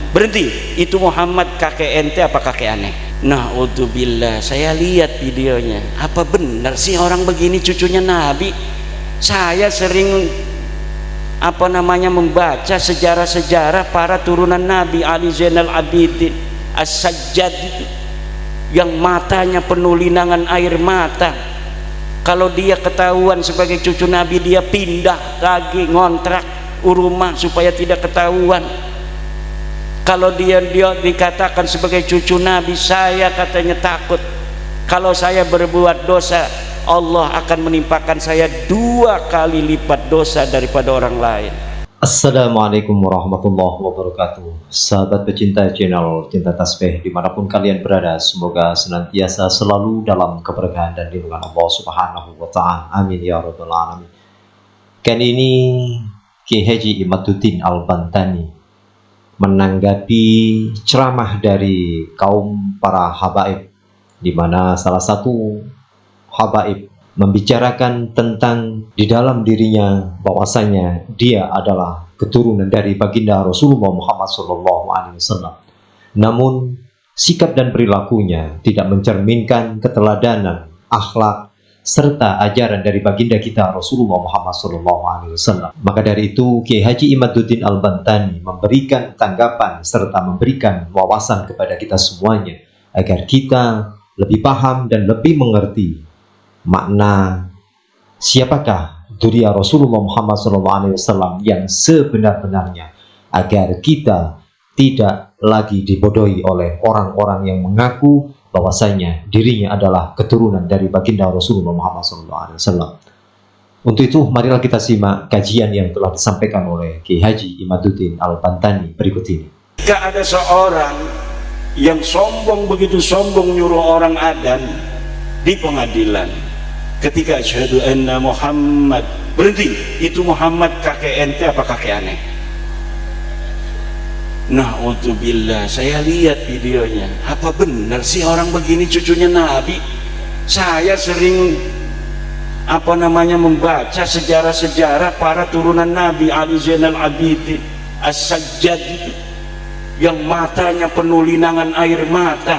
Berhenti, itu Muhammad kakek ente apa kakek aneh? Na'udzubillah, saya lihat videonya. Apa benar sih orang begini cucunya Nabi? Saya sering membaca sejarah-sejarah para turunan Nabi. Ali Zainal Abidin As-Sajjad yang matanya penuh linangan air mata. Kalau dia ketahuan sebagai cucu Nabi, dia pindah lagi ngontrak rumah supaya tidak ketahuan. Kalau dia dikatakan sebagai cucu Nabi, saya katanya takut kalau saya berbuat dosa, Allah akan menimpakan saya 2 kali lipat dosa daripada orang lain. Assalamualaikum warahmatullahi wabarakatuh. Sahabat pecinta channel Cinta Tasbih dimanapun kalian berada, semoga senantiasa selalu dalam keberkahan dan lindungan Allah Subhanahu wa Ta'ala. Amin ya rabbal alamin. Kali ini Kiai Haji Imaduddin Al-Bantani menanggapi ceramah dari kaum para habaib, di mana salah satu habaib membicarakan tentang di dalam dirinya bahwasanya dia adalah keturunan dari baginda Rasulullah Muhammad SAW. Namun sikap dan perilakunya tidak mencerminkan keteladanan, akhlak serta ajaran dari baginda kita Rasulullah Muhammad SAW. Maka dari itu Kiai Haji Imaduddin Al-Bantani memberikan tanggapan serta memberikan wawasan kepada kita semuanya agar kita lebih paham dan lebih mengerti makna siapakah dzurriyyah Rasulullah Muhammad SAW yang sebenar-benarnya, agar kita tidak lagi dibodohi oleh orang-orang yang mengaku bahwasanya dirinya adalah keturunan dari baginda Rasulullah Muhammad SAW. Untuk itu marilah kita simak kajian yang telah disampaikan oleh Kiai Haji Imaduddin Al-Bantani berikut ini. Jika ada seorang yang sombong, begitu sombong nyuruh orang adzan di pengadilan, ketika asyhadu anna Muhammad, berhenti, itu Muhammad kakek ente apa kakek aneh? Na'udzubillah, saya lihat videonya. Apa benar sih orang begini cucunya Nabi? Saya sering membaca sejarah-sejarah para turunan Nabi. Ali Zainal Abidin As-Sajjad yang matanya penuh linangan air mata.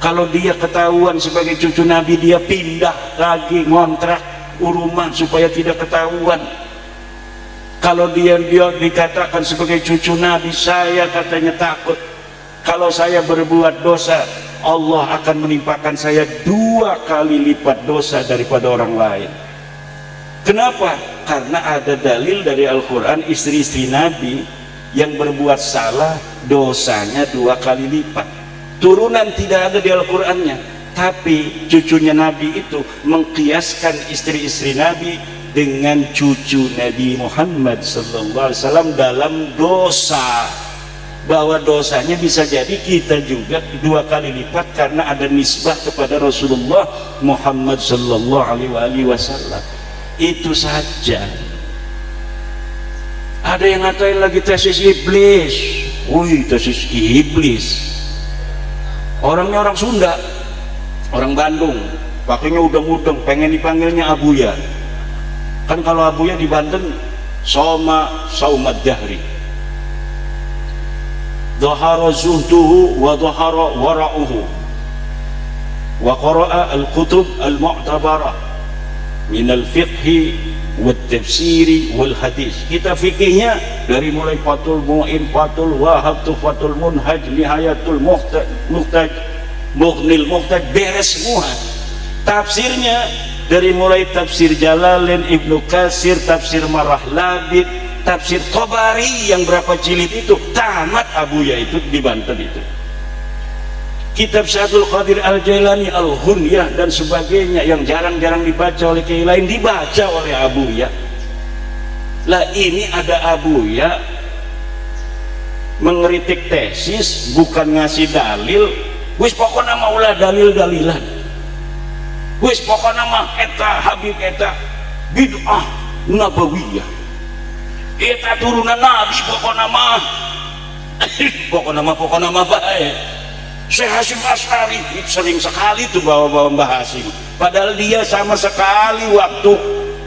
Kalau dia ketahuan sebagai cucu Nabi, dia pindah lagi ngontrak rumah supaya tidak ketahuan. Kalau dia dikatakan sebagai cucu Nabi, saya katanya takut kalau saya berbuat dosa, Allah akan menimpakan saya 2 kali lipat dosa daripada orang lain. Kenapa? Karena ada dalil dari Al-Quran, istri-istri Nabi yang berbuat salah dosanya 2 kali lipat. Turunan tidak ada di Al-Qurannya, tapi cucunya Nabi itu mengkiaskan istri-istri Nabi dengan cucu Nabi Muhammad SAW dalam dosa, bahwa dosanya bisa jadi kita juga 2 kali lipat karena ada nisbah kepada Rasulullah Muhammad SAW. Itu saja. Ada yang ngatain lagi tesis iblis. Wih, tesis iblis. Orangnya orang Sunda, orang Bandung, pakainya udeng-udeng, pengen dipanggilnya Abuya. Kan kalau Abuya di Banten Soma Saumad Dahri, dhahara zuhduhu wa dhahara wara'uhu wa qara'a al-kutub al-mu'tabarah min al-fiqhi wa tafsiri wal hadis. Kita fikihnya dari mulai Fathul Mu'in, Fathul Wahab, Tuhfatul Munhaj, Nihayatul Muhtaj, Mughnil Muhtaj, beres semua. Tafsirnya dari mulai tafsir Jalalain, Ibnu Katsir, tafsir Marah Labid, tafsir Tabari yang berapa jilid itu, tamat Abuya itu di Banten itu. Kitab Syadul Qadir Al-Jailani, Al-Ghunyah dan sebagainya yang jarang-jarang dibaca oleh kiai lain, dibaca oleh Abuya. Lah ini ada Abuya mengkritik tesis, bukan ngasih dalil. Wis pokoknya maulah dalil-dalilan. Wis pokoknya mah eta Habib eta bid'ah nabawiyah, eta turunan Nabi, pokoknya mah baik. Syekh Hasyim Asy'ari sering sekali tuh bawa-bawa Mbah Hasyim, padahal dia sama sekali waktu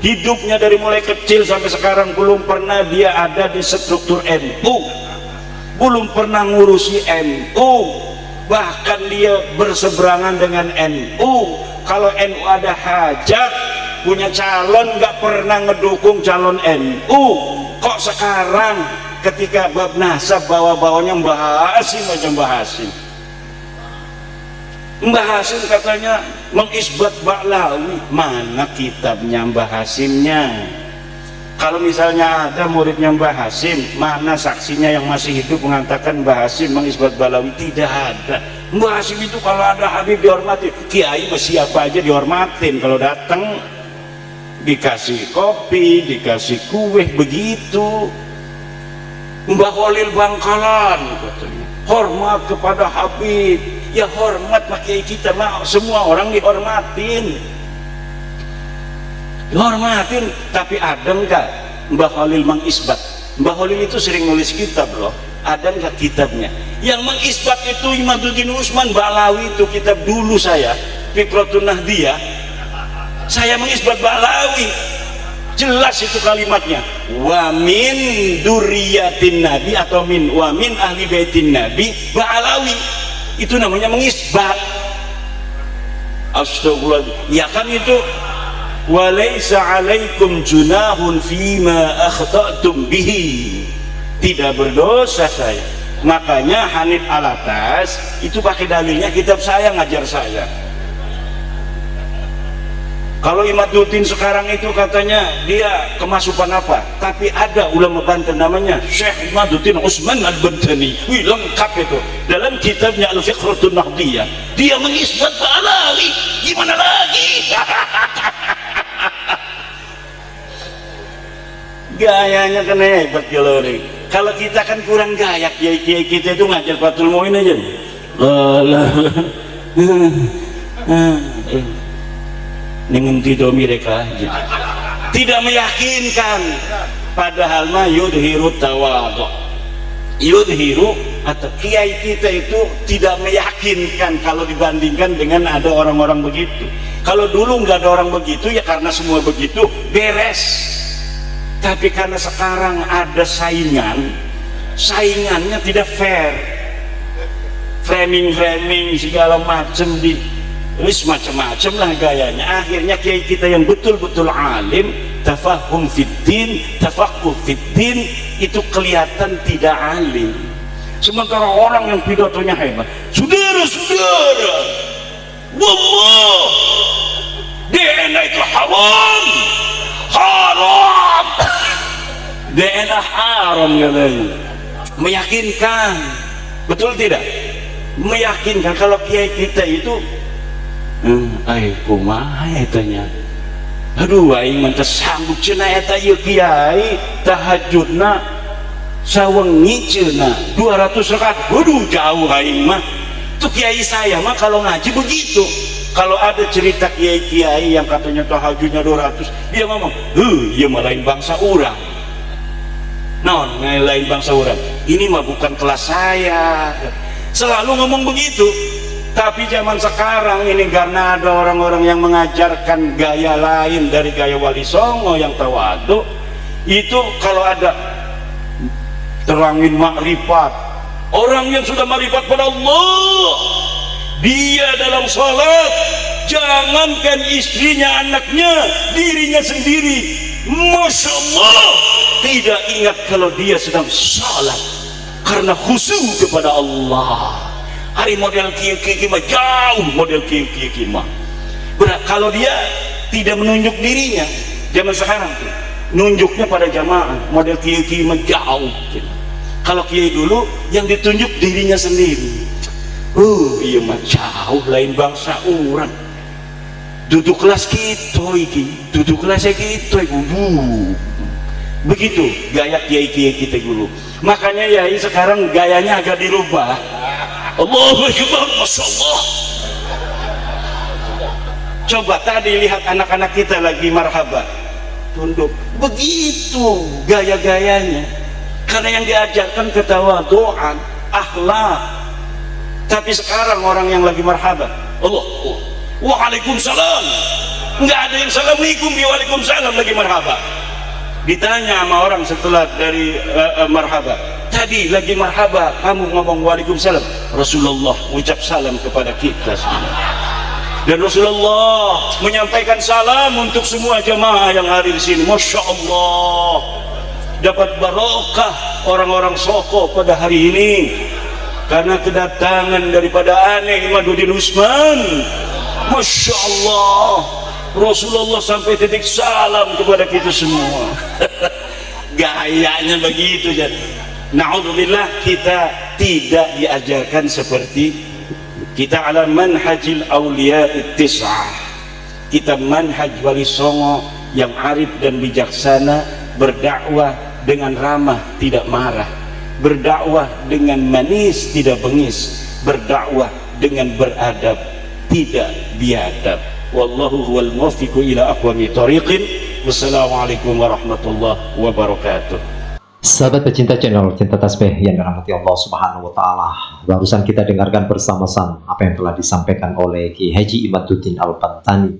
hidupnya dari mulai kecil sampai sekarang belum pernah dia ada di struktur NU, belum pernah ngurusi NU, bahkan dia berseberangan dengan NU. Kalau NU ada hajat punya calon, nggak pernah ngedukung calon NU. Kok sekarang ketika bab nasab bawa-bawanya Mbah Hasim aja, Mbah Hasim. Mbah Hasim katanya mengisbat Ba'lawi. Mana kitabnya Mbah Hasimnya? Kalau misalnya ada muridnya Mbah Hasim, mana saksinya yang masih hidup mengatakan Mbah Hasim mengisbat Ba'lawi? Tidak ada. Mbah Hasim itu kalau ada Habib dihormati, kiai siapa aja dihormatin. Kalau datang dikasih kopi, dikasih kue, begitu. Mbah Khalil Bangkalan katanya hormat kepada Habib. Ya hormat pakai kita mah, semua orang dihormatin, tapi ada enggak Mbah Khalil mengisbat? Mbah Khalil itu sering nulis kitab loh, ada enggak kitabnya? Yang mengisbat itu Imaduddin Usman Ba'lawi, itu kitab dulu saya, Fikratun Nahdiyah, saya mengisbat Ba'lawi, jelas itu kalimatnya, wa min duriyatin nabi atau wa min ahli baitin nabi Ba'lawi. Itu namanya mengisbat. Astagfirullah. Ya kan itu walaysa alaikum junahun fima akhta'tum bihi. Tidak berdosa saya. Makanya Hanif Alatas itu pakai dalilnya kitab saya, ngajar saya. Kalau Imaduddin sekarang itu katanya dia kemasukan apa, tapi ada ulama Banten namanya Syekh Imaduddin Usman Al-Bantani. Wih, lengkap itu dalam kitabnya Al-Fiqratun Nahdiyah. Dia mengisbat Ba'lawi, gimana lagi? Gayanya kan hebat kalau kita kan kurang gaya. Kiai kita itu ngajar Fathul Muin aja. Dengan tidak mereka tidak meyakinkan, padahal mah yudhiru tawadhu, yudhiru atau kiai kita itu tidak meyakinkan kalau dibandingkan dengan ada orang-orang begitu. Kalau dulu nggak ada orang begitu ya karena semua begitu beres, tapi karena sekarang ada saingannya tidak fair, framing segala macam wis macam-macam lah gayanya. Akhirnya kiai kita yang betul-betul alim, tafahum fiddin, tafaqquh fiddin, itu kelihatan tidak alim. Sementara orang yang pidatonya hebat, saudara-saudara, wallah DNA itu haram, DNA haram katanya. Meyakinkan, betul tidak? Meyakinkan. Kalau kiai kita itu kumaha etanya, aduh aing mah teu sanggup cenah eta ieu kiai tahajudna sawengi cenah 200 rakaat, waduh jauh aing mah. Tuh kiai saya mah kalau ngaji begitu. Kalau ada cerita kiai-kiai yang katanya tahajudnya 200, dia ngomong, ieu mah lain bangsa urang. Non, lain bangsa urang. Ini mah bukan kelas saya. Selalu ngomong begitu. Tapi zaman sekarang ini karena ada orang-orang yang mengajarkan gaya lain dari gaya Wali Songo yang tawadu, itu kalau ada terangin makrifat, orang yang sudah makrifat pada Allah, dia dalam salat jangankan istrinya, anaknya, dirinya sendiri, Masya Allah, tidak ingat kalau dia sedang salat karena khusyuk kepada Allah. Hari model kiai mah jauh, model kiai mah. Kalau dia tidak menunjuk dirinya, zaman sekarang tuh nunjuknya pada jamaah, model kiai mah jauh. Kalau kiai dulu yang ditunjuk dirinya sendiri. Iya mah jauh, lain bangsa orang. Duduk kelas kita iki, duduk kelasnya kita begitu gaya kiai kita dulu. Makanya ya sekarang gayanya agak dirubah. Allahu Akbar, Masya Allah. Coba tadi lihat anak-anak kita lagi marhaba, tunduk, begitu gaya-gayanya. Karena yang diajarkan ketawaduan, akhlak. Tapi sekarang orang yang lagi marhaba, Allah, waalaikumsalam, nggak ada yang assalamualaikum, waalaikumsalam, lagi marhaba. Ditanya sama orang setelah dari marhaba, Tadi lagi marhaba, kamu ngomong waalaikumsalam, Rasulullah ucap salam kepada kita semua. Dan Rasulullah menyampaikan salam untuk semua jamaah yang hadir di sini. Masya Allah, dapat barokah orang-orang Soko pada hari ini karena kedatangan daripada aneh Imaduddin Usman. Masya Allah, Rasulullah sampai titik salam kepada kita semua. Gayanya begitu. Jadi na'udzubillah, kita tidak diajarkan seperti kita ala manhajil awliya tis'ah. Kita manhaj wali songo yang arif dan bijaksana, berdakwah dengan ramah tidak marah, berdakwah dengan manis tidak bengis, berdakwah dengan beradab tidak biadab. Wallahu huwal muwaffiqu ila aqwamit thoriqin. Wassalamualaikum warahmatullahi wabarakatuh. Sahabat pecinta channel Cinta Tasbih yang dirahmati Allah Subhanahu wa Ta'ala, barusan kita dengarkan bersama-sama apa yang telah disampaikan oleh Ki Haji Imaduddin Al-Bantani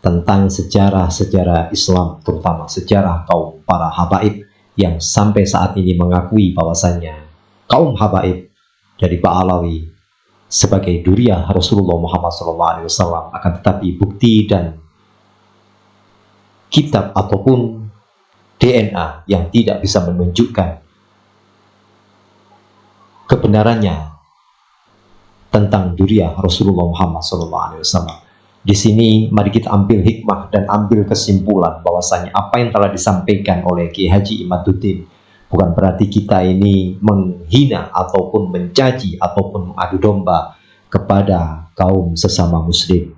tentang sejarah-sejarah Islam, terutama sejarah kaum para habaib yang sampai saat ini mengakui bahwasannya kaum habaib dari Pak Alawi sebagai duriah Rasulullah Muhammad SAW. Akan tetapi bukti dan kitab ataupun DNA yang tidak bisa menunjukkan kebenarannya tentang duriah Rasulullah Muhammad SAW. Di sini mari kita ambil hikmah dan ambil kesimpulan bahwasanya apa yang telah disampaikan oleh Ki Haji Imaduddin bukan berarti kita ini menghina ataupun mencaci ataupun mengadu domba kepada kaum sesama muslim.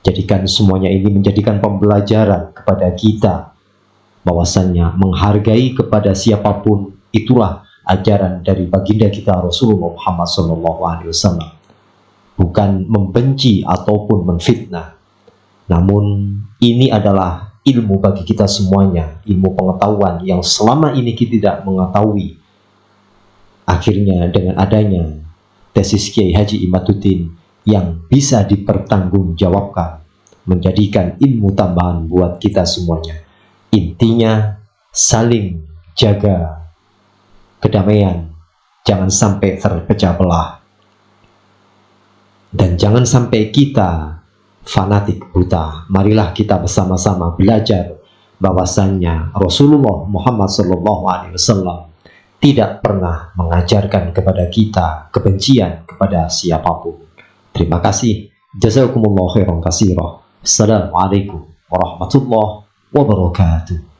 Jadikan semuanya ini menjadikan pembelajaran kepada kita bahwasannya menghargai kepada siapapun itulah ajaran dari baginda kita Rasulullah Muhammad SAW. Bukan membenci ataupun menfitnah, namun ini adalah ilmu bagi kita semuanya, ilmu pengetahuan yang selama ini kita tidak mengetahui. Akhirnya dengan adanya tesis Kiai Haji Imaduddin yang bisa dipertanggungjawabkan menjadikan ilmu tambahan buat kita semuanya. Intinya saling jaga kedamaian, jangan sampai terpecah belah, dan jangan sampai kita fanatik buta. Marilah kita bersama-sama belajar bahwasannya Rasulullah Muhammad SAW tidak pernah mengajarkan kepada kita kebencian kepada siapapun. Terima kasih. Jazakumullah khairan katsira. Assalamualaikum warahmatullahi wabarakatuh.